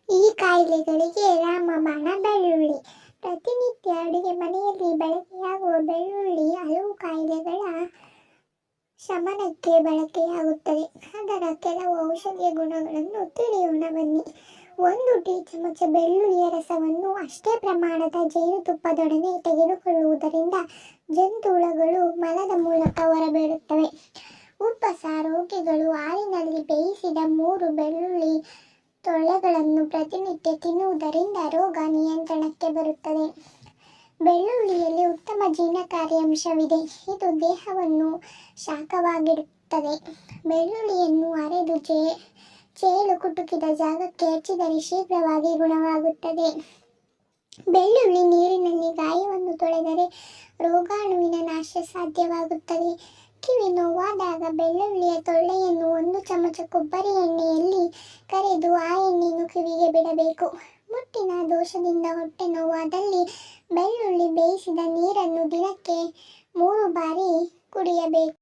ಈ ಕಾಯಿಲೆಗಳಿಗೆ ರಾಮಬಾಣ ಬೆಳ್ಳುಳ್ಳಿ. ಪ್ರತಿನಿತ್ಯ ಅಡುಗೆ ಮನೆಯಲ್ಲಿ ಬಳಕೆಯಾಗುವ ಬೆಳ್ಳುಳ್ಳಿ ಹಲವು ಕಾಯಿಲೆಗಳ ಶಮನಕ್ಕೆ ಬಳಕೆಯಾಗುತ್ತದೆ. ಅದರ ಕೆಲವು ಔಷಧೀಯ ಗುಣಗಳನ್ನು ತಿಳಿಯೋಣ ಬನ್ನಿ. 1 ಟೀ ಚಮಚ ಬೆಳ್ಳುಳ್ಳಿಯ ರಸವನ್ನು ಅಷ್ಟೇ ಪ್ರಮಾಣದ ಜೇನುತುಪ್ಪದೊಡನೆ ತೆಗೆದುಕೊಳ್ಳುವುದರಿಂದ ಜಂತುಹುಳುಗಳು ಮಲದ ಮೂಲಕ ಹೊರಬರುತ್ತವೆ. ಉಬ್ಬಸ ರೋಗಿಗಳು ಹಾಲಿನಲ್ಲಿ ಬೇಯಿಸಿದ 3 ಬೆಳ್ಳುಳ್ಳಿ ತೊಳ್ಳೆಗಳನ್ನು ಪ್ರತಿನಿತ್ಯ ತಿನ್ನುವುದರಿಂದ ರೋಗ ನಿಯಂತ್ರಣಕ್ಕೆ ಬರುತ್ತದೆ. ಬೆಳ್ಳುಳ್ಳಿಯಲ್ಲಿ ಉತ್ತಮ ಜೀರ್ಣಕಾರಿ ಅಂಶವಿದೆ. ಇದು ದೇಹವನ್ನು ಶಾಖವಾಗಿಡುತ್ತದೆ. ಬೆಳ್ಳುಳ್ಳಿಯನ್ನು ಅರೆದು ಚೇಳು ಕುಟುಕಿದ ಜಾಗಕ್ಕೆ ಹಚ್ಚಿದರೆ ಶೀಘ್ರವಾಗಿ ಗುಣವಾಗುತ್ತದೆ. ಬೆಳ್ಳುಳ್ಳಿ ನೀರಿನಲ್ಲಿ ಗಾಯವನ್ನು ತೊಳೆದರೆ ರೋಗಾಣುವಿನ ನಾಶ ಸಾಧ್ಯವಾಗುತ್ತದೆ. ಕಿವಿ ನೋವಾದಾಗ ಬೆಳ್ಳುಳ್ಳಿಯ ತೊಳ್ಳೆಯನ್ನು 1 ಚಮಚ ಕೊಬ್ಬರಿ ಎಣ್ಣೆಯಲ್ಲಿ ಕರೆದು ಆ ಎಣ್ಣೆಯನ್ನು ಕಿವಿಗೆ ಬಿಡಬೇಕು. ಮುಟ್ಟಿನ ದೋಷದಿಂದ ಹೊಟ್ಟೆ ನೋವಾದಲ್ಲಿ ಬೆಳ್ಳುಳ್ಳಿ ಬೇಯಿಸಿದ ನೀರನ್ನು ದಿನಕ್ಕೆ 3 ಬಾರಿ ಕುಡಿಯಬೇಕು.